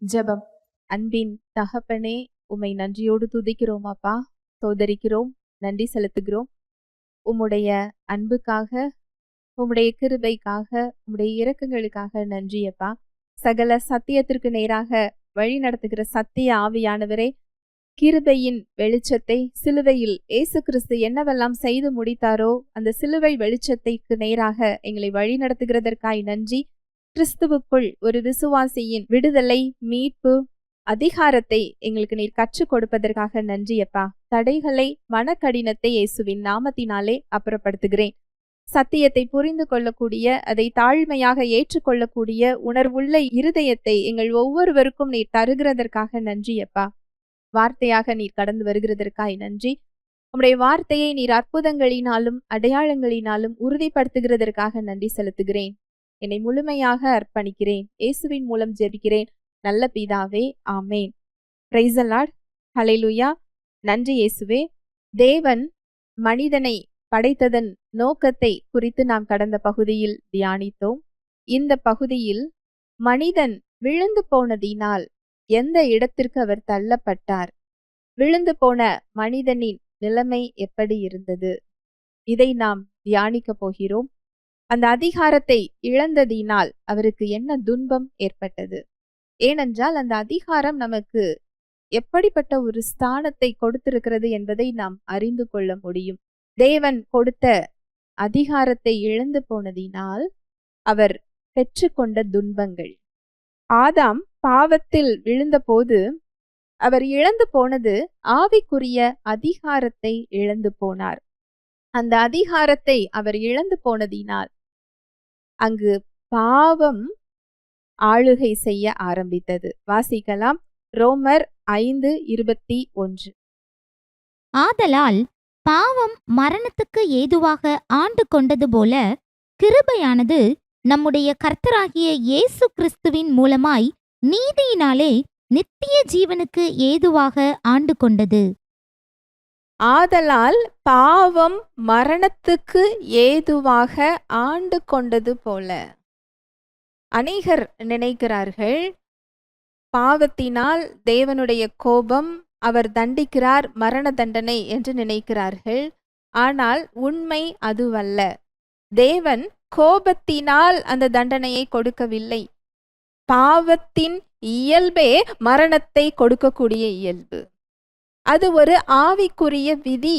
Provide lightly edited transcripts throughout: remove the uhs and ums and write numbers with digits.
ஜெபம். அன்பின் தகப்பனே, உம்மை நன்றியோடு துதிக்கிறோம் அப்பா, ஸ்தோத்தரிக்கிறோம், நன்றி செலுத்துகிறோம். உம்முடைய அன்புக்காக, உம்முடைய கிருபைக்காக, உம்முடைய இரக்கங்களுக்காக நன்றி அப்பா. சகல சத்தியத்திற்கு நேராக வழி நடத்துகிற சத்திய ஆவியானவரே, கிருபையின் வெளிச்சத்தை சிலுவையில் இயேசு கிறிஸ்து என்னவெல்லாம் செய்து முடித்தாரோ அந்த சிலுவை வெளிச்சத்தைக்கு நேராக எங்களை வழி நடத்துகிறதற்காய் நன்றி. கிறிஸ்துவுக்குள் ஒரு விசுவாசியின் விடுதலை, மீட்பு, அதிகாரத்தை எங்களுக்கு நீர் கற்றுக் கொடுப்பதற்காக நன்றி அப்பா. தடைகளை, மனக்கடினத்தை இயேசுவின் நாமத்தினாலே அப்புறப்படுத்துகிறேன். சத்தியத்தை புரிந்து கொள்ளக்கூடிய, அதை தாழ்மையாக ஏற்றுக்கொள்ளக்கூடிய உணர்வுள்ள இருதயத்தை எங்கள் ஒவ்வொருவருக்கும் நீர் தருகிறதற்காக நன்றி அப்பா. வார்த்தையாக நீர் கடந்து வருகிறதற்காய் நன்றி. உம்முடைய வார்த்தையை நீர் அற்புதங்களினாலும் அடையாளங்களினாலும் உறுதிப்படுத்துகிறதற்காக நன்றி செலுத்துகிறேன். என்னை முழுமையாக அர்ப்பணிக்கிறேன். இயேசுவின் மூலம் ஜெபிக்கிறேன் நல்ல பிதாவே, ஆமேன். Praise the Lord. ஹல்லேலூயா. நன்றி இயேசுவே. தேவன் மனிதனை படைத்ததன் நோக்கத்தை குறித்து நாம் கடந்த பகுதியில் தியானித்தோம். இந்த பகுதியில் மனிதன் விழுந்து போனதினால் எந்த இடத்திற்கு அவர் தள்ளப்பட்டார், விழுந்து போன மனிதனின் நிலைமை எப்படி இருந்தது, இதை நாம் தியானிக்க போகிறோம். அந்த அதிகாரத்தை இழந்ததினால் அவருக்கு என்ன துன்பம் ஏற்பட்டது? ஏனென்றால் அந்த அதிகாரம் நமக்கு எப்படிப்பட்ட ஒரு ஸ்தானத்தை கொடுத்திருக்கிறது என்பதை நாம் அறிந்து கொள்ள முடியும். தேவன் கொடுத்த அதிகாரத்தை இழந்து போனதினால் அவர் பெற்றுக்கொண்ட துன்பங்கள். ஆதாம் பாவத்தில் விழுந்தபோது அவர் இழந்து போனது ஆவிக்குரிய அதிகாரத்தை இழந்து போனார். அந்த அதிகாரத்தை அவர் இழந்து போனதினால் அங்கு பாவம் ஆளுகை செய்ய ஆரம்பித்தது. வாசிக்கலாம். ரோமர் 5:21. ஆதலால் பாவம் மரணத்துக்கு ஏதுவாக ஆண்டு கொண்டது போல கிருபையானது நம்முடைய கர்த்தராகிய இயேசு கிறிஸ்துவின் மூலமாய் நீதியினாலே நித்திய ஜீவனுக்கு ஏதுவாக ஆண்டு கொண்டது. ஆதலால் பாவம் மரணத்துக்கு ஏதுவாக ஆண்டு கொண்டது போல. அநேகர் நினைக்கிறார்கள், பாவத்தினால் தேவனுடைய கோபம், அவர் தண்டிக்கிறார், மரண தண்டனை என்று நினைக்கிறார்கள். ஆனால் உண்மை அதுவல்ல. தேவன் கோபத்தினால் அந்த தண்டனையை கொடுக்கவில்லை. பாவத்தின் இயல்பே மரணத்தை கொடுக்கக்கூடிய இயல்பு. அது ஒரு ஆவிக்குரிய விதி.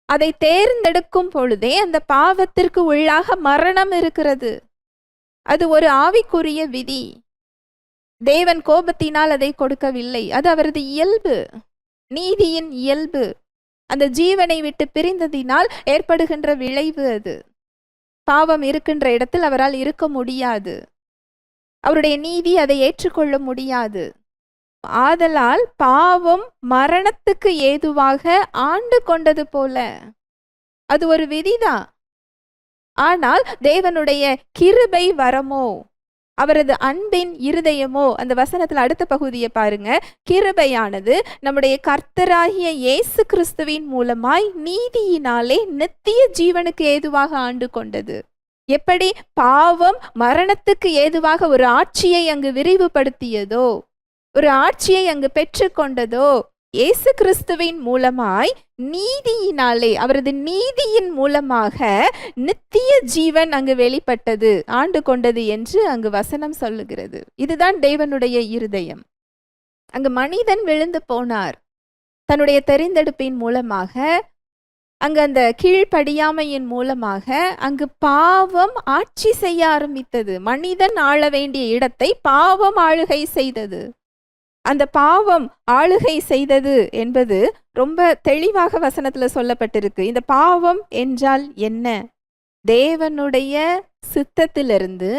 அதை தேர்ந்தெடுக்கும் பொழுதே அந்த பாவத்திற்கு உள்ளாக மரணம் இருக்கிறது. அது ஒரு ஆவிக்குரிய விதி. தேவன் கோபத்தினால் அதை கொடுக்கவில்லை. அது அவரது இயல்பு, நீதியின் இயல்பு. அந்த ஜீவனை விட்டு பிரிந்ததினால் ஏற்படுகின்ற விளைவு அது. பாவம் இருக்கின்ற இடத்தில் அவரால் இருக்க முடியாது. அவருடைய நீதி அதை ஏற்றுக்கொள்ள முடியாது. ஆதலால் பாவம் மரணத்துக்கு ஏதுவாக ஆண்டு கொண்டது போல. அது ஒரு விதிதான். ஆனால் தேவனுடைய கிருபை வரமோ, அவரது அன்பின் இருதயமோ, அந்த வசனத்துல அடுத்த பகுதியை பாருங்க. கிருபையானது நம்முடைய கர்த்தராகிய இயேசு கிறிஸ்துவின் மூலமாய் நீதியினாலே நித்திய ஜீவனுக்கு ஏதுவாக ஆண்டு கொண்டது. எப்படி பாவம் மரணத்துக்கு ஏதுவாக ஒரு ஆட்சியை அங்கு விரிவுபடுத்தியதோ, ஒரு ஆட்சியை அங்கு பெற்றுக்கொண்டதோ, இயேசு கிறிஸ்துவின் மூலமாய் நீதியினாலே, அவரது நீதியின் மூலமாக நித்திய ஜீவன் அங்கு வெளிப்பட்டது, ஆண்டு கொண்டது என்று அங்கு வசனம் சொல்லுகிறது. இதுதான் தேவனுடைய இருதயம். அங்கு மனிதன் விழுந்து போனார். தன்னுடைய தெரிந்தெடுப்பின் மூலமாக, அங்கு அந்த கீழ்ப்படியாமையின் மூலமாக அங்கு பாவம் ஆட்சி செய்ய ஆரம்பித்தது. மனிதன் ஆள வேண்டிய இடத்தை பாவம் ஆளுகை செய்தது. அந்த பாவம் ஆளுகை செய்தது என்பது ரொம்ப தெளிவாக வசனத்துல சொல்லப்பட்டிருக்கு. இந்த பாவம் என்றால் என்ன? தேவனுடைய சித்தத்திலிருந்து,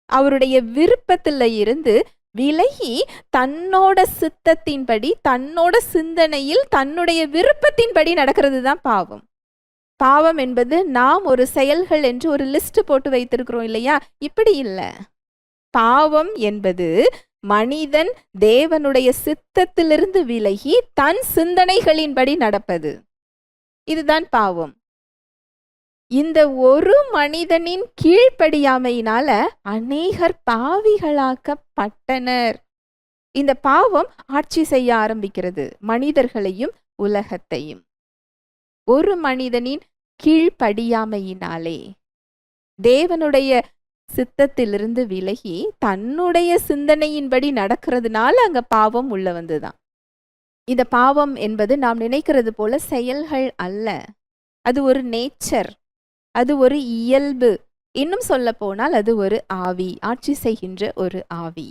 அவருடைய விருப்பத்துல இருந்து விலகி தன்னோட சித்தத்தின்படி, தன்னோட சிந்தனையில், தன்னுடைய விருப்பத்தின்படி நடக்கிறது தான் பாவம். பாவம் என்பது நாம் ஒரு செயல்கள் என்று ஒரு லிஸ்ட் போட்டு வைத்திருக்கிறோம் இல்லையா? இப்படி இல்லை. பாவம் என்பது மனிதன் தேவனுடைய சித்தத்திலிருந்து விலகி தன் சிந்தனைகளின்படி நடப்பது. இதுதான் பாவம். இந்த ஒரு மனிதனின் கீழ்ப்படியாமையினால அநேகர் பாவிகளாக்கப்பட்டனர். இந்த பாவம் ஆட்சி செய்ய ஆரம்பிக்கிறது, மனிதர்களையும் உலகத்தையும். ஒரு மனிதனின் கீழ்ப்படியாமையினாலே, தேவனுடைய சித்தத்திலிருந்து விலகி தன்னுடைய சிந்தனையின்படி நடக்கிறதுனால அங்க பாவம் உள்ள வந்துதான். இந்த பாவம் என்பது நாம் நினைக்கிறது போல செயல்கள் அல்ல, அது ஒரு நேச்சர், அது ஒரு இயல்பு. இன்னும் சொல்ல போனால் அது ஒரு ஆவி, ஆட்சி செய்கின்ற ஒரு ஆவி.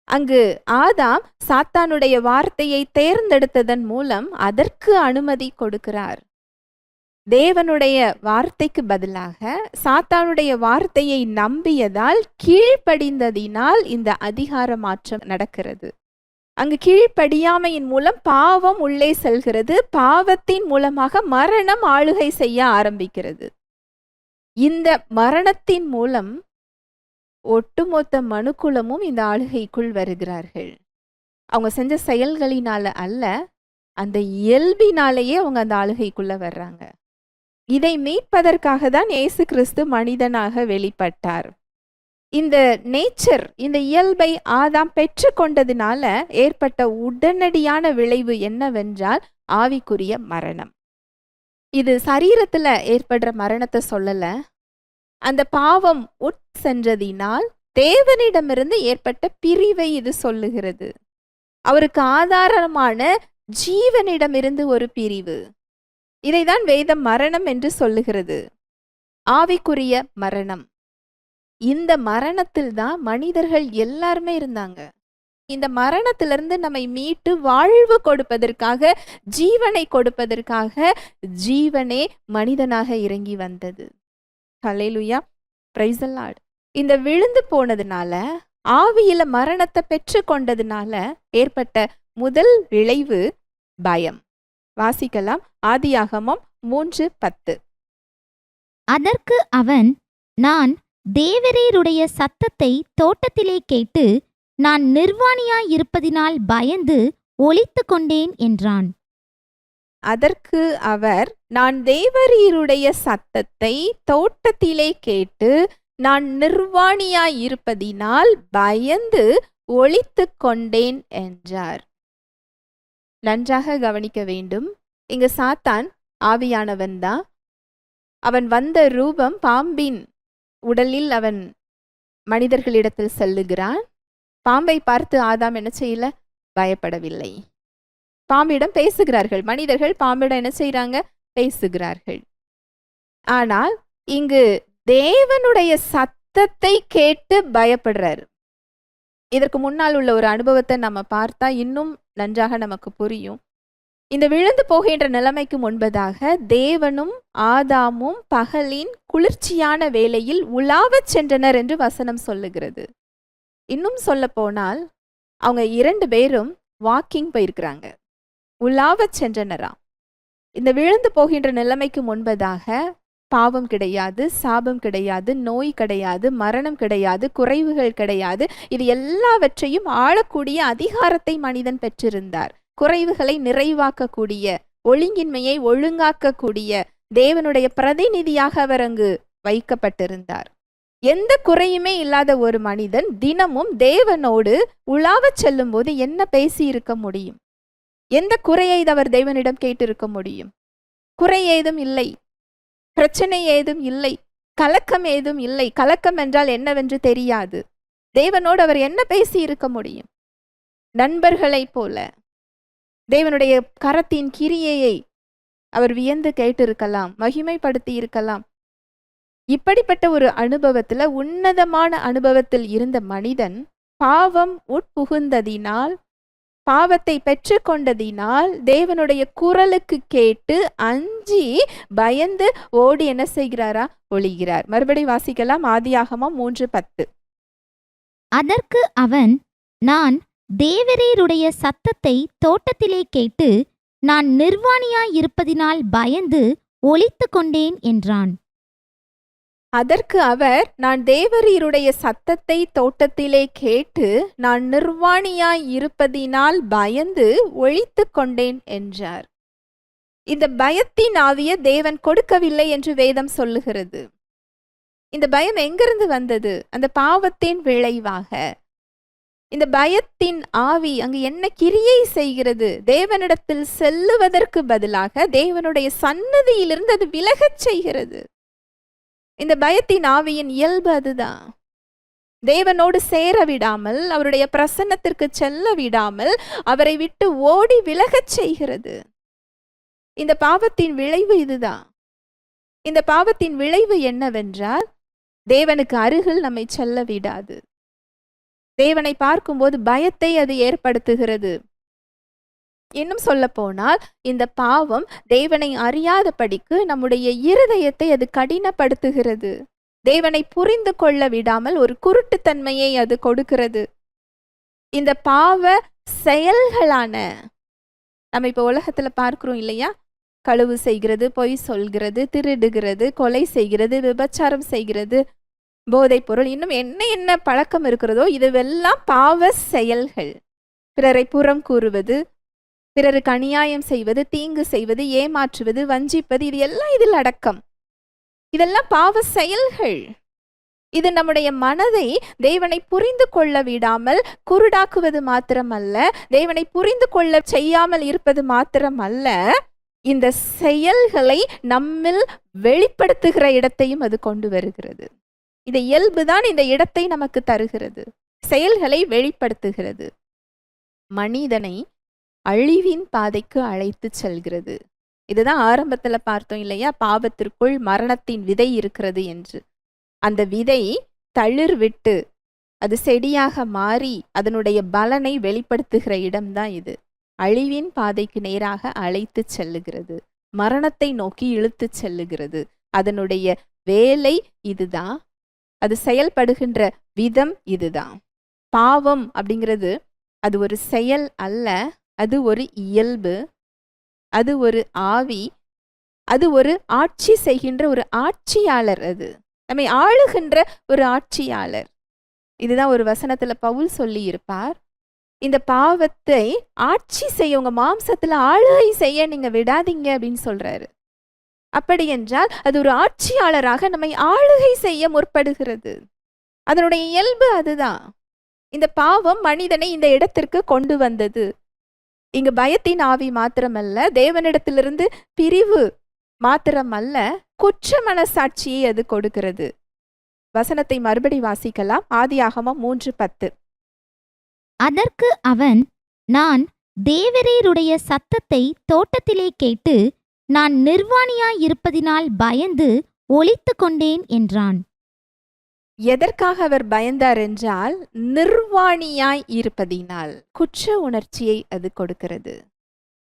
அங்கு ஆதாம் சாத்தானுடைய வார்த்தையை தேர்ந்தெடுத்ததன் மூலம் அதற்கு அனுமதி கொடுக்கிறார். தேவனுடைய வார்த்தைக்கு பதிலாக சாத்தானுடைய வார்த்தையை நம்பியதால், கீழ்ப்படிந்ததினால் இந்த அதிகார மாற்றம் நடக்கிறது. அங்கு கீழ்ப்படியாமையின் மூலம் பாவம் உள்ளே செல்கிறது, பாவத்தின் மூலமாக மரணம் ஆளுகை செய்ய ஆரம்பிக்கிறது. இந்த மரணத்தின் மூலம் ஒட்டுமொத்த மனுக்குலமும் இந்த ஆளுகைக்குள் வருகிறார்கள். அவங்க செஞ்ச செயல்களினால அல்ல, அந்த இயல்பினாலேயே அவங்க அந்த ஆளுகைக்குள்ள வர்றாங்க. இதை மீட்பதற்காக தான் இயேசு கிறிஸ்து மனிதனாக வெளிப்பட்டார். இந்த நேச்சர், இந்த இயல்பை ஆதாம் பெற்று கொண்டதினால ஏற்பட்ட உடனடியான விளைவு என்னவென்றால் ஆவிக்குரிய மரணம். இது சரீரத்துல ஏற்படுற மரணத்தை சொல்லல, அந்த பாவம் உட் சென்றதினால் தேவனிடமிருந்து ஏற்பட்ட பிரிவை இது சொல்லுகிறது. அவருக்கு ஆதாரமான ஜீவனிடமிருந்து ஒரு பிரிவு. இதைதான் வேதம் மரணம் என்று சொல்லுகிறது, ஆவிக்குரிய மரணம். இந்த மரணத்தில் தான் மனிதர்கள் எல்லாருமே இருந்தாங்க. இந்த மரணத்திலிருந்து நம்மை மீட்டு வாழ்வு கொடுப்பதற்காக, ஜீவனை கொடுப்பதற்காக ஜீவனே மனிதனாக இறங்கி வந்தது. ஹல்லேலூயா, பிரைஸ் தி லார்ட். இந்த விழுந்து போனதுனால, ஆவியில மரணத்தை பெற்று கொண்டதுனால ஏற்பட்ட முதல் விளைவு பயம். வாசிக்கலாம், ஆதியாகமம் 3:10. அதற்கு அவன், நான் தேவரீருடைய சத்தத்தை தோட்டத்திலே கேட்டு நான் நிர்வாணியாயிருப்பதினால் பயந்து ஒளித்து கொண்டேன் என்றான். அதற்கு அவர், நான் தேவரீருடைய சத்தத்தை தோட்டத்திலே கேட்டு நான் நிர்வாணியாயிருப்பதினால் பயந்து ஒளித்து கொண்டேன் என்றார். நன்றாக கவனிக்க வேண்டும். இங்கு சாத்தான் ஆவியானவன் தான். அவன் வந்த ரூபம் பாம்பின் உடலில் அவன் மனிதர்களிடத்தில் செல்லுகிறான். பாம்பை பார்த்து ஆதாம் என்ன செய்யல? பயப்படவில்லை. பாம்பிடம் பேசுகிறார்கள் மனிதர்கள், பாம்பிடம் என்ன செய்யறாங்க? பேசுகிறார்கள். ஆனால் இங்கு தேவனுடைய சத்தத்தை கேட்டு பயப்படுறாரு. இதற்கு முன்னால் உள்ள ஒரு அனுபவத்தை நம்ம பார்த்தா இன்னும் நன்றாக நமக்கு புரியும். இந்த விழுந்து போகின்ற நிலைமைக்கு முன்பதாக தேவனும் ஆதாமும் பகலின் குளிர்ச்சியான வேளையில் உலாவச் சென்றனர் என்று வசனம் சொல்லுகிறது. இன்னும் சொல்ல போனால் அவங்க 2 பேரும் வாக்கிங் போயிருக்கிறாங்க, உலாவச் சென்றனராம். இந்த விழுந்து போகின்ற நிலைமைக்கு முன்பதாக பாவம் கிடையாது, சாபம் கிடையாது, நோய் கிடையாது, மரணம் கிடையாது, குறைவுகள் கிடையாது. இது எல்லாவற்றையும் ஆளக்கூடிய அதிகாரத்தை மனிதன் பெற்றிருந்தார். குறைவுகளை நிறைவாக்கக்கூடிய, ஒழுங்கின்மையை ஒழுங்காக்கக்கூடிய தேவனுடைய பிரதிநிதியாக அவர் அங்கு வைக்கப்பட்டிருந்தார். எந்த குறையுமே இல்லாத ஒரு மனிதன் தினமும் தேவனோடு உலாவச் செல்லும் போது என்ன பேசி இருக்க முடியும்? எந்த குறையை அவர் தேவனிடம் கேட்டிருக்க முடியும்? குறை ஏதும் இல்லை, பிரச்சனை ஏதும் இல்லை, கலக்கம் ஏதும் இல்லை. கலக்கம் என்றால் என்னவென்று தெரியாது. தேவனோடு அவர் என்ன பேசி இருக்க முடியும்? நண்பர்களைப் போல தேவனுடைய கரத்தின் கிரியையை அவர் வியந்து கேட்டிருக்கலாம், மகிமைப்படுத்தி இருக்கலாம். இப்படிப்பட்ட ஒரு அனுபவத்துல, உன்னதமான அனுபவத்தில் இருந்த மனிதன் பாவம் உட்புகுந்ததினால், பாவத்தை பெற்று கொண்டதினால் தேவனுடைய குரலுக்கு கேட்டு அஞ்சி பயந்து ஓடி என்ன செய்கிறாரா? ஒளிகிறார். மறுபடி வாசிக்கலாம், ஆதியாகமம் 3:10. அதற்கு அவன், நான் தேவரீருடைய சத்தத்தை தோட்டத்திலே கேட்டு நான் நிர்வாணியாயிருப்பதினால் பயந்து ஒளித்து கொண்டேன் என்றான். அதற்கு அவர், நான் தேவரீருடைய சத்தத்தை தோட்டத்திலே கேட்டு நான் நிர்வாணியாய் இருப்பதினால் பயந்து ஒளித்து கொண்டேன் என்றார். இந்த பயத்தின் ஆவியை தேவன் கொடுக்கவில்லை என்று வேதம் சொல்லுகிறது. இந்த பயம் எங்கிருந்து வந்தது? அந்த பாவத்தின் விளைவாக. இந்த பயத்தின் ஆவி அங்கு என்ன கிரியை செய்கிறது? தேவனிடத்தில் செல்லுவதற்கு பதிலாக தேவனுடைய சன்னதியிலிருந்து அது விலகச் செய்கிறது. இந்த பயத்தின் ஆவியின் இயல்பு அதுதான். தேவனோடு சேர விடாமல், அவருடைய பிரசன்னத்திற்கு செல்ல விடாமல், அவரை விட்டு ஓடி விலகச் செய்கிறது. இந்த பாவத்தின் விளைவு இதுதான். இந்த பாவத்தின் விளைவு என்னவென்றால், தேவனுக்கு அருகில் நம்மை செல்ல விடாது. தேவனை பார்க்கும்போது பயத்தை அது ஏற்படுத்துகிறது. இன்னும் சொல்ல போனால், இந்த பாவம் தேவனை அறியாதபடிக்கு நம்முடைய இருதயத்தை அது கடினப்படுத்துகிறது. தேவனை புரிந்து கொள்ள விடாமல் ஒரு குருட்டுத்தன்மையை அது கொடுக்கிறது. இந்த பாவ செயல்களான, நம்ம இப்போ உலகத்துல பார்க்கிறோம் இல்லையா, களவு செய்கிறது, பொய் சொல்கிறது, திருடுகிறது, கொலை செய்கிறது, விபச்சாரம் செய்கிறது, போதைப் பொருள், இன்னும் என்ன என்ன பழக்கம் இருக்கிறதோ இதுவெல்லாம் பாவ செயல்கள். பிறரை புறம் கூறுவது, பிறருக்கு அநியாயம் செய்வது, தீங்கு செய்வது, ஏமாற்றுவது, வஞ்சிப்பது, இது எல்லாம் இதில் அடக்கம். இதெல்லாம் பாவ செயல்கள். இது நம்முடைய மனதை தேவனை புரிந்து கொள்ள விடாமல் குருடாக்குவது மாத்திரமல்ல, தேவனை புரிந்து கொள்ள செய்யாமல் இருப்பது மாத்திரமல்ல, இந்த செயல்களை நம்மில் வெளிப்படுத்துகிற இடத்தையும் அது கொண்டு வருகிறது. இந்த இயல்புதான் இந்த இடத்தை நமக்கு தருகிறது, செயல்களை வெளிப்படுத்துகிறது. மனிதனை அழிவின் பாதைக்கு அழைத்து செல்கிறது. இதுதான் ஆரம்பத்துல பார்த்தோம் இல்லையா, பாவத்திற்குள் மரணத்தின் விதை இருக்கிறது என்று. அந்த விதை தளிர் விட்டு அது செடியாக மாறி அதனுடைய பலனை வெளிப்படுத்துகிற இடம்தான் இது. அழிவின் பாதைக்கு நேராக அழைத்து செல்லுகிறது, மரணத்தை நோக்கி இழுத்து செல்லுகிறது. அதனுடைய வேலை இதுதான், அது செயல்படுகின்ற விதம் இதுதான். பாவம் அப்படிங்கிறது அது ஒரு செயல் அல்ல, அது ஒரு இயல்பு, அது ஒரு ஆவி, அது ஒரு ஆட்சி செய்கின்ற ஒரு ஆட்சியாளர், அது நம்மை ஆளுகின்ற ஒரு ஆட்சியாளர். இதுதான் ஒரு வசனத்துல பவுல் சொல்லி இருப்பார், இந்த பாவத்தை ஆட்சி செய்ய, உங்க மாம்சத்துல ஆளுகை செய்ய நீங்க விடாதீங்க அப்படின்னு சொல்றாரு. அப்படி என்றால் அது ஒரு ஆட்சியாளராக நம்மை ஆளுகை செய்ய முற்படுகிறது. அதனுடைய இயல்பு அதுதான். இந்த பாவம் மனிதனை இந்த இடத்திற்கு கொண்டு வந்தது. இங்கு பயத்தின் ஆவி மாத்திரமல்ல, தேவனிடத்திலிருந்து பிரிவு மாத்திரமல்ல, குற்ற மனசாட்சியை அது கொடுக்கிறது. வசனத்தை மறுபடி வாசிக்கலாம். ஆதியாகமம் 3:10. அதற்கு அவன், நான் தேவரீருடைய சத்தத்தை தோட்டத்திலே கேட்டு நான் நிர்வாணியாயிருப்பதினால் பயந்து ஒளித்து கொண்டேன் என்றான். எதற்காக அவர் பயந்தார் என்றால், நிர்வாணியாய் இருப்பதினால். குற்ற உணர்ச்சியை அது கொடுக்கிறது.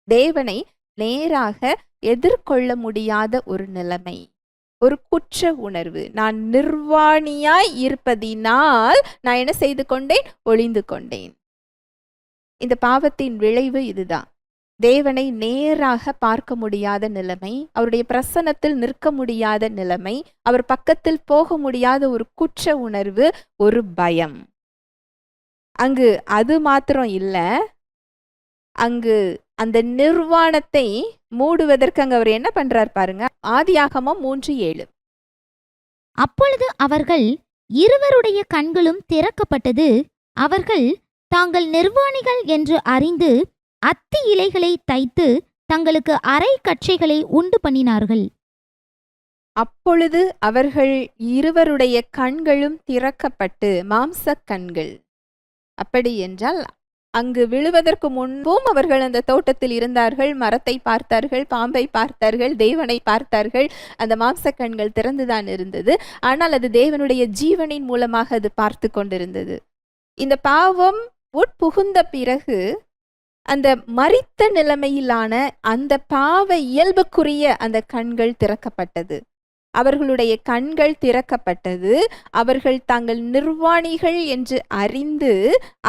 தேவனை நேராக எதிர்கொள்ள முடியாத ஒரு நிலைமை, ஒரு குற்ற உணர்வு. நான் நிர்வாணியாய் இருப்பதினால் நான் என்ன செய்து கொண்டேன்? ஒளிந்து கொண்டேன். இந்த பாவத்தின் விளைவு இதுதான். தேவனை நேராக பார்க்க முடியாத நிலைமை, அவருடைய பிரசன்னத்தில் நிற்க முடியாத நிலைமை, அவர் பக்கத்தில் போக முடியாத ஒரு குற்ற உணர்வு, ஒரு பயம். அங்கு அது மாத்திரம் இல்ல, அங்கு அந்த நிர்வாணத்தை மூடுவதற்கு அங்கு அவர் என்ன பண்றார் பாருங்க. ஆதியாகமம் 3:7. அப்பொழுது அவர்கள் இருவருடைய கண்களும் திறக்கப்பட்டது, அவர்கள் தாங்கள் நிர்வாணிகள் என்று அறிந்து அத்தி இலைகளை தைத்து தங்களுக்கு அரை கச்சைகளை உண்டு பண்ணினார்கள். அப்பொழுது அவர்கள் இருவருடைய கண்களும் திறக்கப்பட்டு, மாம்ச கண்கள். அப்படி என்றால் அங்கு விழுவதற்கு முன்பும் அவர்கள் அந்த தோட்டத்தில் இருந்தார்கள், மரத்தை பார்த்தார்கள், பாம்பை பார்த்தார்கள், தேவனை பார்த்தார்கள். அந்த மாம்ச கண்கள் திறந்துதான் இருந்தது. ஆனால் அது தேவனுடைய ஜீவனின் மூலமாக அது பார்த்து கொண்டிருந்தது. இந்த பாவம் உட்புகுந்த பிறகு அந்த மரித்த நிலைமையிலான அந்த பாவ இயல்புக்குரிய அந்த கண்கள் திறக்கப்பட்டது. அவர்களுடைய கண்கள் திறக்கப்பட்டது. அவர்கள் தாங்கள் நிர்வாணிகள் என்று அறிந்து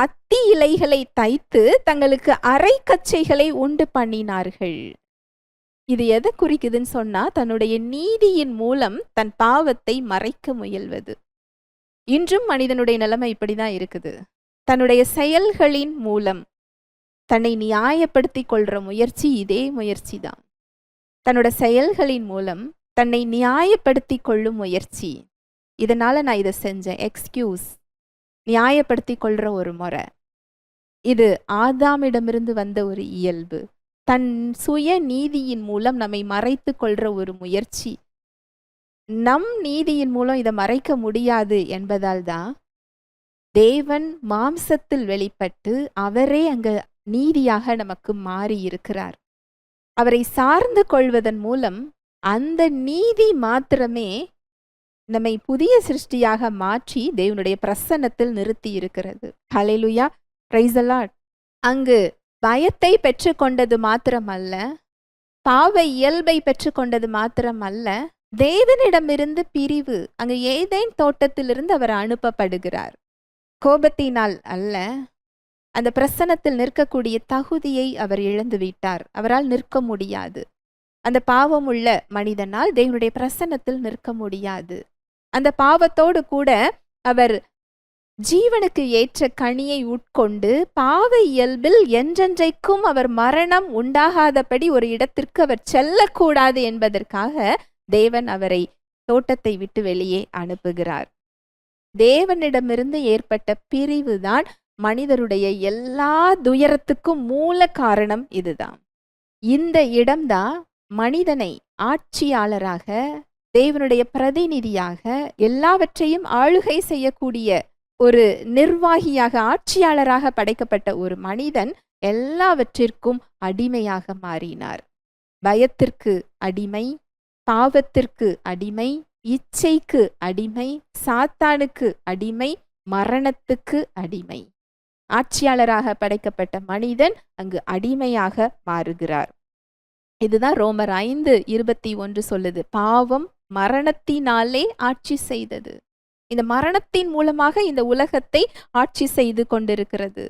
அத்தி இலைகளை தைத்து தங்களுக்கு அரை கச்சைகளை உண்டு பண்ணினார்கள். இது எதை குறிக்குதுன்னு சொன்னா, தன்னுடைய நீதியின் மூலம் தன் பாவத்தை மறைக்க முயல்வது. இன்றும் மனிதனுடைய நிலைமை இப்படிதான் இருக்குது. தன்னுடைய செயல்களின் மூலம் தன்னை நியாயப்படுத்தி கொள்ற முயற்சி, இதே முயற்சி தான். தன்னோட செயல்களின் மூலம் தன்னை நியாயப்படுத்தி கொள்ளும் முயற்சி. இதனால நான் இதை செஞ்சேன், எக்ஸ்கியூஸ், நியாயப்படுத்தி கொள்ற ஒரு முறை. இது ஆதாமிடமிருந்து வந்த ஒரு இயல்பு. தன் சுய நீதியின் மூலம் நம்மை மறைத்து கொள்ற ஒரு முயற்சி. நம் நீதியின் மூலம் இதை மறைக்க முடியாது என்பதால் தான் தேவன் மாம்சத்தில் வெளிப்பட்டு அவரே அங்க நீதியாக நமக்கு மாறி இருக்கிறார். அவரை சார்ந்து கொள்வதன் மூலம் அந்த நீதி மாத்திரமே நம்மை புதிய சிருஷ்டியாக மாற்றி தேவனுடைய பிரசன்னத்தில் நிறுத்தி இருக்கிறது. ஹல்லேலூயா, பிரைஸ் தி லார்ட். அங்கு பயத்தை பெற்றுக்கொண்டது மாத்திரமல்ல, பாவ இயல்பை பெற்றுக்கொண்டது மாத்திரமல்ல, தேவனிடமிருந்து பிரிவு. அங்கு ஏதேன் தோட்டத்திலிருந்து அவர் அனுப்பப்படுகிறார். கோபத்தினால் அல்ல, அந்த பிரசன்னத்தில் நிற்கக்கூடிய தகுதியை அவர் இழந்து விட்டார். அவரால் நிற்க முடியாது. அந்த பாவம் உள்ள மனிதனால் தேவனுடைய பிரசன்னத்தில் நிற்க முடியாது. அந்த பாவத்தோடு கூட அவர் ஜீவனுக்கு ஏற்ற கனியை உட்கொண்டு பாவ இயல்பில் என்றென்றைக்கும் அவர் மரணம் உண்டாகாதபடி ஒரு இடத்திற்கு அவர் செல்லக்கூடாது என்பதற்காக தேவன் அவரை தோட்டத்தை விட்டு வெளியே அனுப்புகிறார். தேவனிடமிருந்து ஏற்பட்ட பிரிவுதான் மனிதருடைய எல்லா துயரத்துக்கும் மூல காரணம். இதுதான். இந்த இடம்தான் மனிதனை ஆட்சியாளராக, தேவனுடைய பிரதிநிதியாக, எல்லாவற்றையும் ஆளுகை செய்யக்கூடிய ஒரு நிர்வாகியாக, ஆட்சியாளராக படைக்கப்பட்ட ஒரு மனிதன் எல்லாவற்றிற்கும் அடிமையாக மாறினார். பயத்திற்கு அடிமை, பாவத்திற்கு அடிமை, இச்சைக்கு அடிமை, சாத்தானுக்கு அடிமை, மரணத்துக்கு அடிமை. ஆட்சியாளராக படைக்கப்பட்ட மனிதன் அங்கு அடிமையாக மாறுகிறார். இதுதான் ரோமர் 5:21 சொல்லுது. பாவம் மரணத்தினாலே ஆட்சி செய்தது. இந்த மரணத்தின் மூலமாக இந்த உலகத்தை ஆட்சி செய்து கொண்டிருக்கிறது.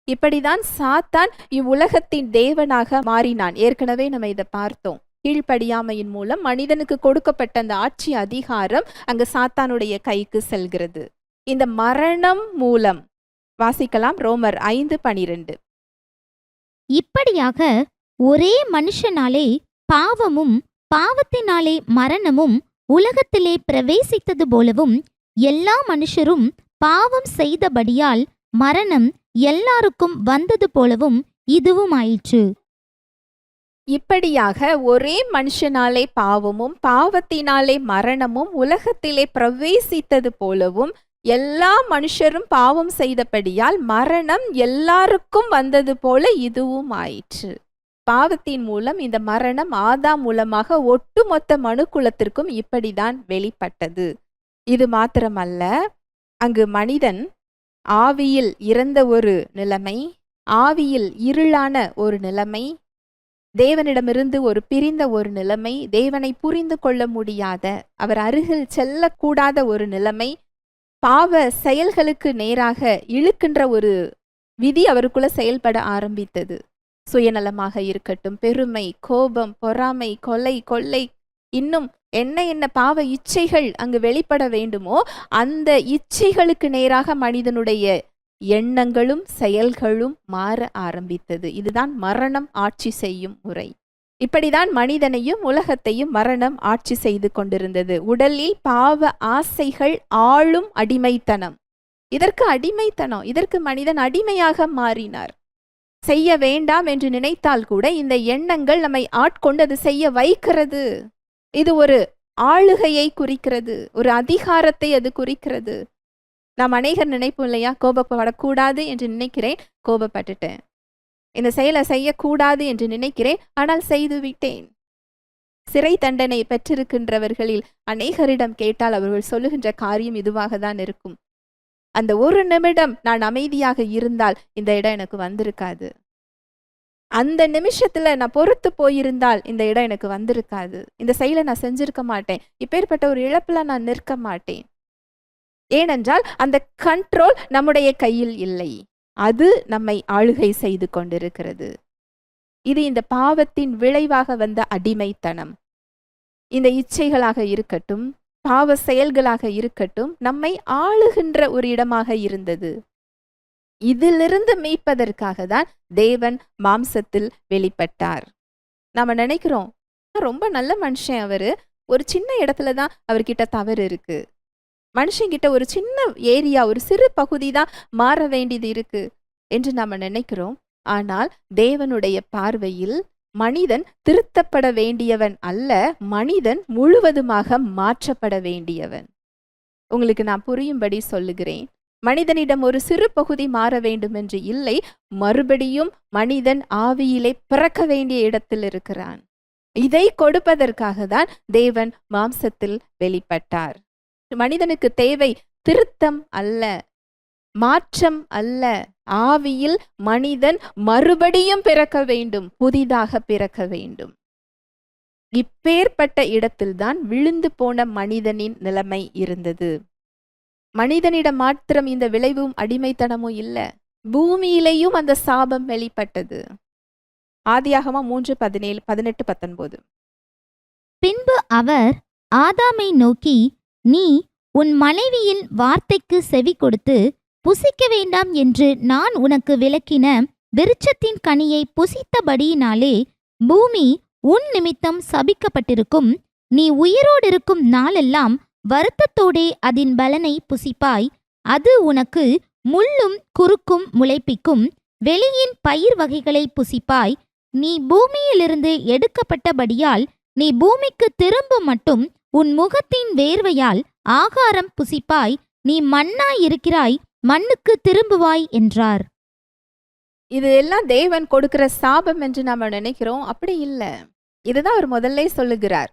இப்படிதான் சாத்தான் இவ்வுலகத்தின் தேவனாக மாறினான். ஏற்கனவே நம்ம இதை பார்த்தோம். கீழ்ப்படியாமையின் மூலம் மனிதனுக்கு கொடுக்கப்பட்ட அந்த ஆட்சி அதிகாரம் அங்கு சாத்தானுடைய கைக்கு செல்கிறது. இந்த மரணம் மூலம் வாசிக்கலாம் ரோமர் 5:12. இப்படியாக ஒரே மனுஷனாலே பாவமும் பாவத்தினாலே மரணமும் உலகத்திலே பிரவேசித்தது போலவும் எல்லா மனுஷரும் பாவம் செய்தபடியால் மரணம் எல்லாருக்கும் வந்தது போலவும் இதுவும் ஆயிற்று. இப்படியாக ஒரே மனுஷனாலே பாவமும் பாவத்தினாலே மரணமும் உலகத்திலே பிரவேசித்தது போலவும் எல்லா மனுஷரும் பாவம் செய்தபடியால் மரணம் எல்லாருக்கும் வந்தது போல இதுவும் ஆயிற்று. பாவத்தின் மூலம் இந்த மரணம் ஆதாம் மூலமாக ஒட்டுமொத்த மனுக்குலத்திற்கும் இப்படிதான் வெளிப்பட்டது. இது மாத்திரமல்ல, அங்கு மனிதன் ஆவியில் இறந்த ஒரு நிலைமை, ஆவியில் இருளான ஒரு நிலைமை, தேவனிடமிருந்து ஒரு பிரிந்த ஒரு நிலைமை, தேவனை புரிந்து கொள்ள முடியாத, அவர் அருகில் செல்லக்கூடாத ஒரு நிலைமை, பாவ செயல்களுக்கு நேராக இழுக்கின்ற ஒரு விதி அவருக்குள்ள செயல்பட ஆரம்பித்தது. சுயநலமாக இருக்கட்டும், பெருமை, கோபம், பொறாமை, கொலை, கொள்ளை, இன்னும் என்ன பாவ இச்சைகள் அங்கு வெளிப்பட வேண்டுமோ அந்த இச்சைகளுக்கு நேராக மனிதனுடைய எண்ணங்களும் செயல்களும் மாற ஆரம்பித்தது. இதுதான் மரணம் ஆட்சி செய்யும் முறை. இப்படிதான் மனிதனையும் உலகத்தையும் மரணம் ஆட்சி செய்து கொண்டிருந்தது. உடலில் பாவ ஆசைகள் ஆளும் அடிமைத்தனம். இதற்கு அடிமைத்தனம், இதற்கு மனிதன் அடிமையாக மாறினார். செய்ய வேண்டாம் என்று நினைத்தால் கூட இந்த எண்ணங்கள் நம்மை ஆட்கொண்டு செய்ய வைக்கிறது. இது ஒரு ஆளுகையை குறிக்கிறது, ஒரு அதிகாரத்தை அது குறிக்கிறது. நாம் அநேகர் நினைப்போம் இல்லையா, கோபப்படக்கூடாது என்று நினைக்கிறேன், கோபப்பட்டுட்டேன். இந்த செயலை செய்யக்கூடாது என்று நினைக்கிறேன், ஆனால் செய்து விட்டேன். சிறை தண்டனை பெற்றிருக்கின்றவர்களில் அநேகரிடம் கேட்டால் அவர்கள் சொல்லுகின்ற காரியம் இதுவாக தான் இருக்கும். அந்த ஒரு நிமிடம் நான் அமைதியாக இருந்தால் இந்த இடம் எனக்கு வந்திருக்காது. அந்த நிமிஷத்துல நான் பொறுத்து போயிருந்தால் இந்த இடம் எனக்கு வந்திருக்காது. இந்த செயலை நான் செஞ்சிருக்க மாட்டேன். இப்பேற்பட்ட ஒரு இழப்புல நான் நிற்க மாட்டேன். ஏனென்றால் அந்த கண்ட்ரோல் நம்முடைய கையில் இல்லை. அது நம்மை ஆளுகை செய்து கொண்டிருக்கிறது. இது இந்த பாவத்தின் விளைவாக வந்த அடிமைத்தனம். இந்த இச்சைகளாக இருக்கட்டும், பாவ செயல்களாக இருக்கட்டும், நம்மை ஆளுகின்ற ஒரு இடமாக இருந்தது. இதிலிருந்து மீட்பதற்காக தான் தேவன் மாம்சத்தில் வெளிப்பட்டார். நாம நினைக்கிறோம், ரொம்ப நல்ல மனுஷன் அவரு, ஒரு சின்ன இடத்துல தான் அவர்கிட்ட தவறு இருக்கு. மனுஷங்கிட்ட ஒரு சின்ன ஏரியா, ஒரு சிறு பகுதி தான் மாற வேண்டியது இருக்கு. என்று நாம நினைக்கிறோம். ஆனால் தேவனுடைய பார்வையில் மனிதன் திருத்தப்பட வேண்டியவன் அல்ல, மனிதன் முழுவதுமாக மாற்றப்பட வேண்டியவன். உங்களுக்கு நான் புரியும்படி சொல்லுகிறேன். மனிதனிடம் ஒரு சிறு பகுதி மாற வேண்டும் என்று இல்லை, மறுபடியும் மனிதன் ஆவியிலே பிறக்க வேண்டிய இடத்தில் இருக்கிறான். இதை கொடுப்பதற்காக தான் தேவன் மாம்சத்தில் வெளிப்பட்டார். மனிதனுக்கு தேவை திருத்தம் அல்ல, மாற்றம் அல்ல, ஆவியில் மனிதன் மறுபடியும் பிறக்க வேண்டும், புதிதாக பிறக்க வேண்டும். இப்பேற்பட்ட இடத்தில்தான் விழுந்து போன மனிதனின் நிலைமை இருந்தது. மனிதனிடம் மாத்திரம் இந்த விளைவும் அடிமைத்தனமும் இல்ல, பூமியிலேயும் அந்த சாபம் வெளிப்பட்டது. ஆதியாகமம் 3:17-19. பின்பு அவர் ஆதாமை நோக்கி, நீ உன் மனைவியின் வார்த்தைக்கு செவி கொடுத்து புசிக்க வேண்டாம் என்று நான் உனக்கு விலக்கின விருட்சத்தின் கனியை புசித்தபடியினாலே பூமி உன் நிமித்தம் சபிக்கப்பட்டிருக்கும். நீ உயிரோடிருக்கும் நாளெல்லாம் வருத்தத்தோடே அதன் பலனை புசிப்பாய். அது உனக்கு முள்ளும் குறுக்கும் முளைப்பிக்கும். வெளியின் பயிர் வகைகளை புசிப்பாய். நீ பூமியிலிருந்து எடுக்கப்பட்டபடியால் நீ பூமிக்கு திரும்ப மட்டும் உன் முகத்தின் வேர்வையால் ஆகாரம் புசிப்பாய். நீ மண்ணாயிருக்கிறாய், மண்ணுக்கு திரும்புவாய் என்றார். இது எல்லாம் தேவன் கொடுக்கிற சாபம் என்று நாம நினைக்கிறோம். அப்படி இல்லை. இதுதான் அவர் முதல்ல சொல்லுகிறார்.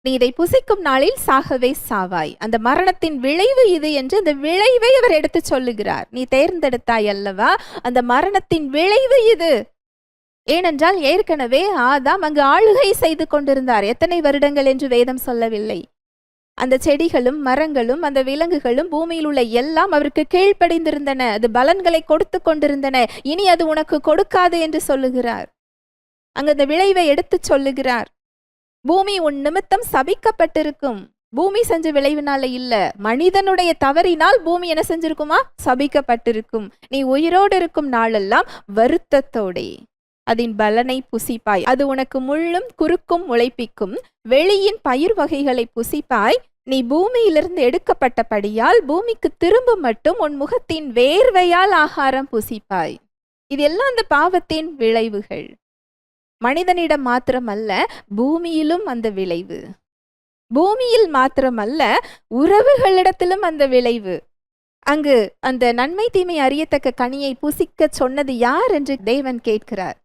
நீ இதை புசிக்கும் நாளில் சாகவே சாவாய். அந்த மரணத்தின் விளைவு இது என்று அந்த விளைவை அவர் எடுத்து சொல்லுகிறார். நீ தேர்ந்தெடுத்தாய் அல்லவா, அந்த மரணத்தின் விளைவு இது. ஏனென்றால் ஏற்கனவே ஆதாம் அங்கு ஆளுகை செய்து கொண்டிருந்தார். எத்தனை வருடங்கள் என்று வேதம் சொல்லவில்லை. அந்த செடிகளும் மரங்களும் அந்த விலங்குகளும் பூமியில் உள்ள எல்லாம் அவருக்கு கீழ்ப்படிந்திருந்தன. அது பலன்களை கொடுத்து கொண்டிருந்தன. இனி அது உனக்கு கொடுக்காது என்று சொல்லுகிறார். அங்கு அந்த விளைவை எடுத்து சொல்லுகிறார். பூமி உன் நிமித்தம் சபிக்கப்பட்டிருக்கும். பூமி செஞ்ச விளைவினால இல்ல, மனிதனுடைய தவறினால் பூமி என்ன செஞ்சிருக்குமா? சபிக்கப்பட்டிருக்கும். நீ உயிரோடு இருக்கும் நாளெல்லாம் வருத்தத்தோடே அதன் பலனை புசிப்பாய். அது உனக்கு முள்ளும் குறுக்கும் முளைப்பிக்கும். வெளியின் பயிர் வகைகளை புசிப்பாய். நீ பூமியிலிருந்து எடுக்கப்பட்டபடியால் பூமிக்கு திரும்ப மட்டும் உன் முகத்தின் வேர்வையால் ஆகாரம் புசிப்பாய். இது எல்லாம் அந்த பாவத்தின் விளைவுகள். மனிதனிடம் மாத்திரமல்ல, பூமியிலும் அந்த விளைவு. பூமியில் மாத்திரமல்ல, உறவுகளிடத்திலும் அந்த விளைவு. அங்கு அந்த நன்மை தீமை அறியத்தக்க கனியை புசிக்க சொன்னது யார் என்று தேவன் கேட்கிறார்.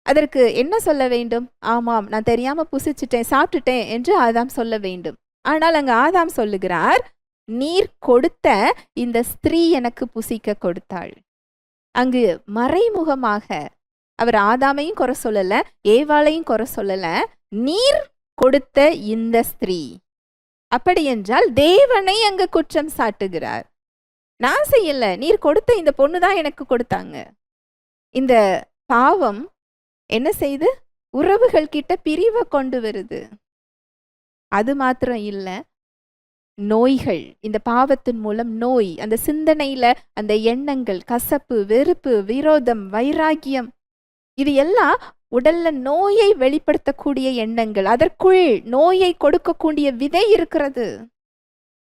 அதற்கு என்ன சொல்ல வேண்டும்? ஆமாம், நான் தெரியாம புசிச்சிட்டேன், சாப்பிட்டுட்டேன் என்று ஆதாம் சொல்ல வேண்டும். ஆனால் அங்கு ஆதாம் சொல்லுகிறார், நீர் கொடுத்த இந்த ஸ்திரீ எனக்கு புசிக்க கொடுத்தாள். அங்கு மறைமுகமாக அவர் ஆதாமையும் குறை சொல்லல, ஏவாளையும் குறை சொல்லல, நீர் கொடுத்த இந்த ஸ்திரீ. அப்படி என்றால் தேவனை அங்கு குற்றம் சாட்டுகிறார். நான் செய்யல, நீர் கொடுத்த இந்த பொண்ணுதான் எனக்கு கொடுத்தாங்க. இந்த பாவம் என்ன செய்து உறவுகள் கிட்ட பிரிவை கொண்டு வருது. அது மாத்திரம் இல்ல, நோய்கள். இந்த பாவத்தின் மூலம் நோய், அந்த சிந்தனையில அந்த எண்ணங்கள், கசப்பு, வெறுப்பு, விரோதம், வைராகியம், இது எல்லாம் உடல்ல நோயை வெளிப்படுத்தக்கூடிய எண்ணங்கள். அதற்குள் நோயை கொடுக்கக்கூடிய விதை இருக்கிறது.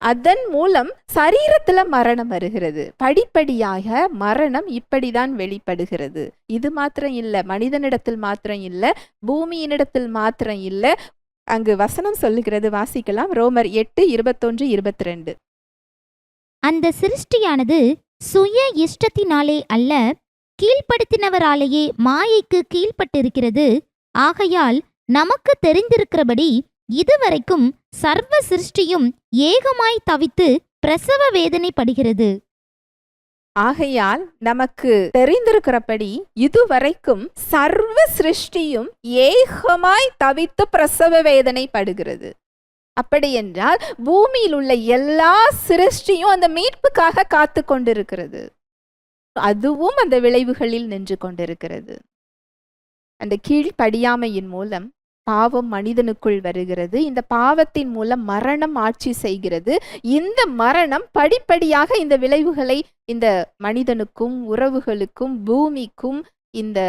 அதன் மூலம் சரீரத்துல மரணம் வருகிறது. படிப்படியாக மரணம் இப்படிதான் வெளிப்படுகிறது. இது மாத்திரம் இல்ல, மனிதனிடத்தில் மாத்திரம் இல்ல, பூமியினிடத்தில் மாத்திரம் இல்ல. அங்கு வசனம் சொல்லுகிறது, வாசிக்கலாம். ரோமர் 8:21-22. அந்த சிருஷ்டியானது சுய இஷ்டத்தினாலே அல்ல, கீழ்ப்படுத்தினவராலேயே மாயைக்கு கீழ்ப்பட்டிருக்கிறது. ஆகையால் நமக்கு தெரிந்திருக்கிறபடி இதுவரைக்கும் சர்வ சிருஷ்டியும் ஏகமாய் தவித்து பிரசவ வேதனைப்படுகிறது. ஆகையால் நமக்கு தெரிந்திருக்கிறபடி இதுவரைக்கும் சர்வ சிருஷ்டியும் ஏகமாய் தவித்து பிரசவ வேதனைப்படுகிறது. அப்படி என்றால் பூமியில் உள்ள எல்லா சிருஷ்டியும் அந்த மீட்புக்காக காத்து கொண்டிருக்கிறது. அதுவும் அந்த விளைவுகளில் நின்று கொண்டிருக்கிறது. அந்த கீழ்ப்படியாமையின் மூலம் பாவம் மனிதனுக்குள் வருகிறது. இந்த பாவத்தின் மூலம் மரணம் ஆட்சி செய்கிறது. இந்த மரணம் படிப்படியாக இந்த விளைவுகளை இந்த மனிதனுக்கும், உறவுகளுக்கும், பூமிக்கும், இந்த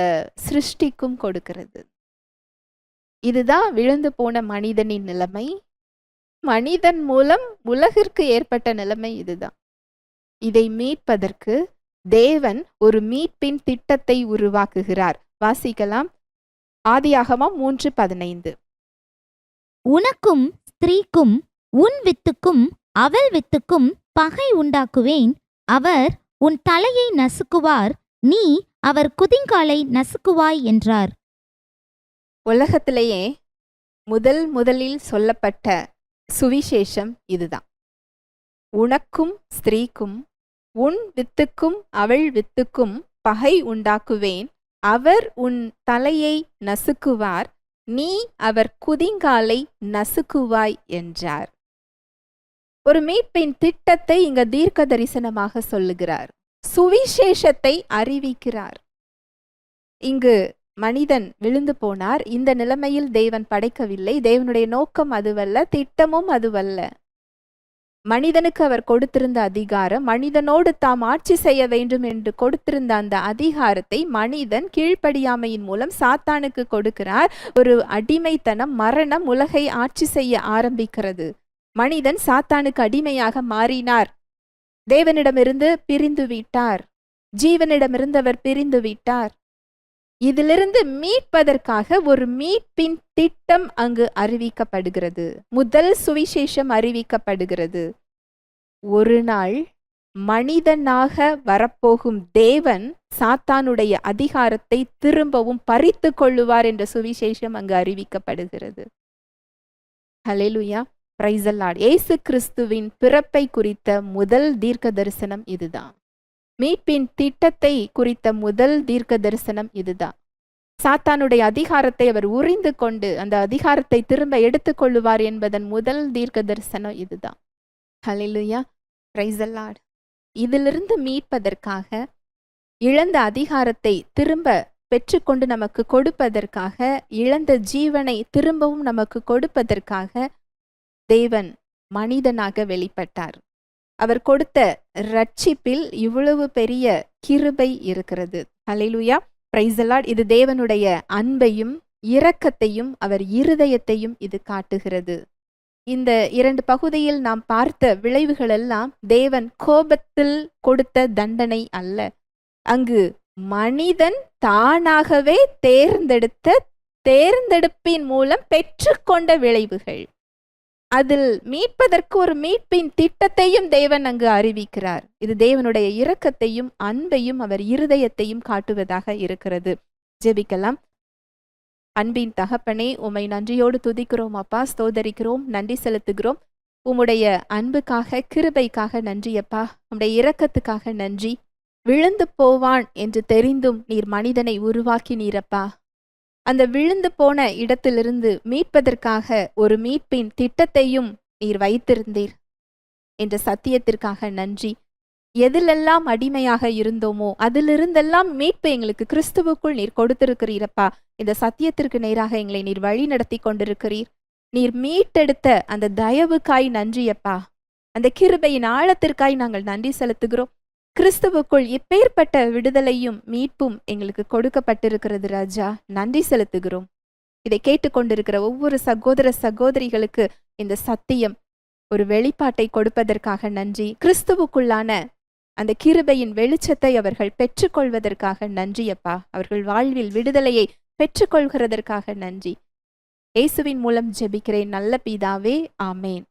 சிருஷ்டிக்கும் கொடுக்கிறது. இதுதான் விழுந்து போன மனிதனின் நிலைமை. மனிதன் மூலம் உலகிற்கு ஏற்பட்ட நிலைமை இதுதான். இதை மீட்பதற்கு தேவன் ஒரு மீட்பின் திட்டத்தை உருவாக்குகிறார். வாசிக்கலாம். ஆதியாகமம் 3:15. உனக்கும் ஸ்திரீக்கும் உன் வித்துக்கும் அவள் வித்துக்கும் பகை உண்டாக்குவேன். அவர் உன் தலையை நசுக்குவார், நீ அவர் குதிங்காலை நசுக்குவாய் என்றார். உலகத்திலேயே முதலில் சொல்லப்பட்ட சுவிசேஷம் இதுதான். உனக்கும் ஸ்திரீக்கும் உன் வித்துக்கும் அவள் வித்துக்கும் பகை உண்டாக்குவேன், அவர் உன் தலையை நசுக்குவார், நீ அவர் குதிங்காலை நசுக்குவாய் என்றார். ஒரு மீட்பின் திட்டத்தை இங்க தீர்க்க தரிசனமாக சொல்லுகிறார். சுவிசேஷத்தை அறிவிக்கிறார். இங்கு மனிதன் விழுந்து போனார். இந்த நிலைமையில் தேவன் படைக்கவில்லை. தேவனுடைய நோக்கம் அதுவல்ல, திட்டமும் அதுவல்ல. மனிதனுக்கு அவர் கொடுத்திருந்த அதிகாரம், மனிதனோடு தாம் ஆட்சி செய்ய வேண்டும் என்று கொடுத்திருந்த அந்த அதிகாரத்தை மனிதன் கீழ்ப்படியாமையின் மூலம் சாத்தானுக்கு கொடுக்கிறார். ஒரு அடிமைத்தனம், மரணம் உலகை ஆட்சி செய்ய ஆரம்பிக்கிறது. மனிதன் சாத்தானுக்கு அடிமையாக மாறினார். தேவனிடமிருந்து பிரிந்து விட்டார். ஜீவனிடமிருந்து அவர் பிரிந்து விட்டார். இதிலிருந்து மீட்பதற்காக ஒரு மீட்பின் திட்டம் அங்கு அறிவிக்கப்படுகிறது. முதல் சுவிசேஷம் அறிவிக்கப்படுகிறது. ஒரு நாள் மனிதனாக வரப்போகும் தேவன் சாத்தானுடைய அதிகாரத்தை திரும்பவும் பறித்து கொள்ளுவார் என்ற சுவிசேஷம் அங்கு அறிவிக்கப்படுகிறது. ஹல்லேலூயா, பிரைஸ் தி லார்ட். இயேசு கிறிஸ்துவின் பிறப்பை குறித்த முதல் தீர்க்க தரிசனம் இதுதான். மீட்பின் திட்டத்தை குறித்த முதல் தீர்க்க தரிசனம் இதுதான். சாத்தானுடைய அதிகாரத்தை அவர் உரிந்து கொண்டு அந்த அதிகாரத்தை திரும்ப எடுத்துக்கொள்ளுவார் என்பதன் முதல் தீர்க்க தரிசனம் இதுதான். ஹல்லேலூயா, பிரைஸ் தி லார்ட். இதிலிருந்து மீட்பதற்காக, இழந்த அதிகாரத்தை திரும்ப பெற்றுக்கொண்டு நமக்கு கொடுப்பதற்காக, இழந்த ஜீவனை திரும்பவும் நமக்கு கொடுப்பதற்காக தேவன் மனிதனாக வெளிப்பட்டார். அவர் கொடுத்த ரட்சிப்பில் இவ்வளவு பெரிய கிருபை இருக்கிறது. ஹல்லேலூயா, பிரைஸ் தி லார்ட். இது தேவனுடைய அன்பையும் இரக்கத்தையும் அவர் இருதயத்தையும் இது காட்டுகிறது. இந்த 2 பகுதியில் நாம் பார்த்த விளைவுகள் எல்லாம் தேவன் கோபத்தில் கொடுத்த தண்டனை அல்ல. அங்கு மனிதன் தானாகவே தேர்ந்தெடுப்பின் மூலம் பெற்றுக்கொண்ட விளைவுகள். அதில் மீட்பதற்கு ஒரு மீட்பின் திட்டத்தையும் தேவன் அங்கு அறிவிக்கிறார். இது தேவனுடைய இரக்கத்தையும் அன்பையும் அவர் இருதயத்தையும் காட்டுவதாக இருக்கிறது. ஜெபிக்கலாம். அன்பின் தகப்பனே, உம்மை நன்றியோடு துதிக்கிறோம் அப்பா, ஸ்தோதரிக்கிறோம், நன்றி செலுத்துகிறோம். உம்முடைய அன்புக்காக, கிருபைக்காக நன்றி அப்பா. உம்முடைய இரக்கத்துக்காக நன்றி. விழுந்து போவான் என்று தெரிந்தும் நீர் மனிதனை உருவாக்கினீரப்பா. அந்த விழுந்து போன இடத்திலிருந்து மீட்பதற்காக ஒரு மீட்பின் திட்டத்தையும் நீர் வைத்திருந்தீர் என்ற சத்தியத்திற்காக நன்றி. எதிலெல்லாம் அடிமையாக இருந்தோமோ அதிலிருந்தெல்லாம் மீட்பு எங்களுக்கு கிறிஸ்துவுக்குள் நீர் கொடுத்திருக்கிறீரப்பா. இந்த சத்தியத்திற்கு நேராக எங்களை நீர் வழி நடத்தி கொண்டிருக்கிறீர். நீர் மீட்டெடுத்த அந்த தயவுக்காய் நன்றியப்பா. அந்த கிருபையின் ஆழத்திற்காய் நாங்கள் நன்றி செலுத்துகிறோம். கிறிஸ்துவுக்குள் எப்பேற்பட்ட விடுதலையும் மீட்பும் எங்களுக்கு கொடுக்கப்பட்டிருக்கிறது ராஜா, நன்றி செலுத்துகிறோம். இதை கேட்டுக்கொண்டிருக்கிற ஒவ்வொரு சகோதர சகோதரிகளுக்கு இந்த சத்தியம் ஒரு வெளிப்பாட்டை கொடுப்பதற்காக நன்றி. கிறிஸ்துவுக்குள்ளான அந்த கிருபையின் வெளிச்சத்தை அவர்கள் பெற்றுக்கொள்வதற்காக நன்றியப்பா. அவர்கள் வாழ்வில் விடுதலையை பெற்றுக்கொள்கிறதற்காக நன்றி. இயேசுவின் மூலம் ஜெபிக்கிறேன் நல்ல பிதாவே, ஆமேன்.